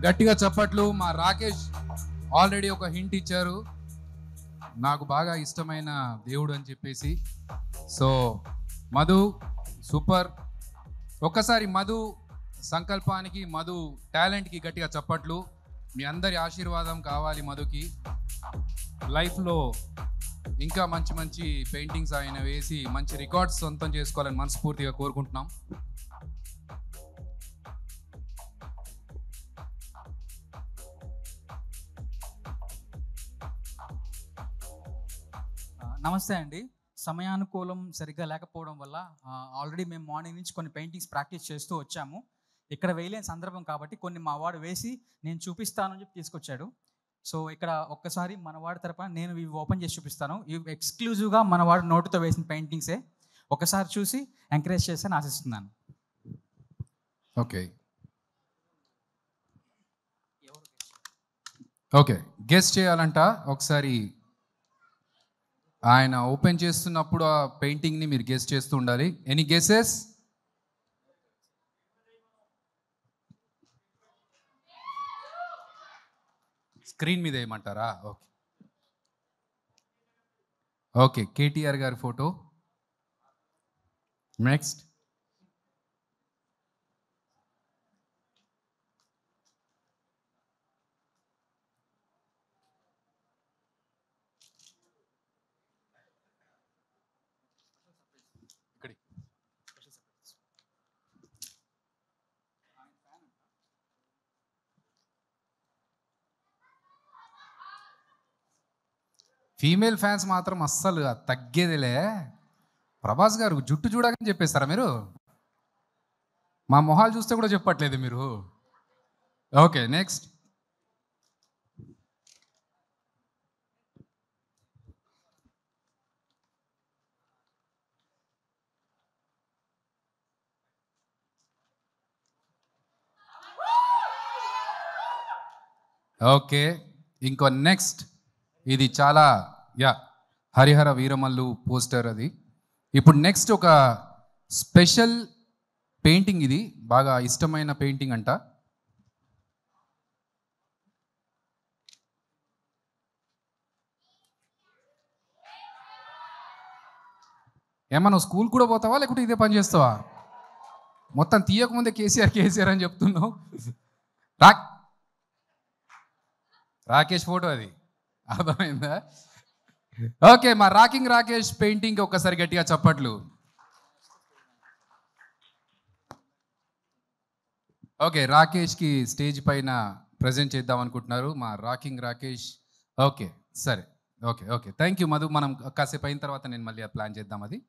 గట్టిగా చప్పట్లు. మా రాకేష్ ఆల్రెడీ ఒక హింట్ ఇచ్చారు, నాకు బాగా ఇష్టమైన దేవుడు అని చెప్పేసి. So Madhu super. ఒక్కసారి మధు సంకల్పానికి, మధు టాలెంట్కి గట్టిగా చప్పట్లు. మీ అందరి ఆశీర్వాదం కావాలి మధుకి. లైఫ్లో ఇంకా మంచి మంచి పెయింటింగ్స్ ఆయన వేసి మంచి రికార్డ్స్ సొంతం చేసుకోవాలని మనస్ఫూర్తిగా కోరుకుంటున్నాం. నమస్తే అండి. సమయానుకూలం సరిగ్గా లేకపోవడం వల్ల ఆల్రెడీ మేము మార్నింగ్ నుంచి కొన్ని పెయింటింగ్స్ ప్రాక్టీస్ చేస్తూ వచ్చాము. ఇక్కడ వేయలేని సందర్భం కాబట్టి కొన్ని మా వాడు వేసి నేను చూపిస్తానని చెప్పి తీసుకొచ్చాడు. సో ఇక్కడ ఒక్కసారి మన వాడి తరపున నేను ఇవి ఓపెన్ చేసి చూపిస్తాను. ఇవి ఎక్స్క్లూజివ్గా మన వాడు నోటుతో వేసిన పెయింటింగ్సే. ఒకసారి చూసి ఎంకరేజ్ చేస్తాను ఆశిస్తున్నాను. ఓకే ఓకే గెస్ చేయాలంట. ఒకసారి ఆయన ఓపెన్ చేస్తున్నప్పుడు ఆ పెయింటింగ్ని మీరు గెస్ చేస్తూ ఉండాలి. Any guesses? స్క్రీన్ మీద ఏమంటారా? ఓకే ఓకే కేటీఆర్ గారి ఫోటో. నెక్స్ట్ ఫీమేల్ ఫ్యాన్స్ మాత్రం అస్సలు తగ్గేదిలే. ప్రభాస్ గారు జుట్టు చూడకని చెప్పేస్తారా మీరు? మా మొహాలు చూస్తే కూడా చెప్పట్లేదు మీరు. Okay next. ఓకే ఇంకో నెక్స్ట్. ఇది చాలా హరిహర వీరమల్లు పోస్టర్ అది. ఇప్పుడు నెక్స్ట్ ఒక స్పెషల్ పెయింటింగ్, ఇది బాగా ఇష్టమైన పెయింటింగ్ అంట. ఏమన్నా స్కూల్ కూడా పోతావా లేకుంటే ఇదే పని చేస్తావా? మొత్తం తీయకముందే కేసీఆర్ కేసీఆర్ అని చెప్తున్నావు. రాకేష్ ఫోటో అది, అర్థమైందా? ఓకే మా రాకింగ్ రాకేష్ పెయింటింగ్ ఒక్కసారి గట్టిగా చప్పట్లు. ఓకే రాకేష్కి స్టేజ్ పైన ప్రజెంట్ చేద్దాం అనుకుంటున్నారు మా రాకింగ్ రాకేష్. ఓకే సరే okay okay thank you Madhu. మనం కాసేపు అయిన తర్వాత నేను మళ్ళీ ప్లాన్ చేద్దాం అది.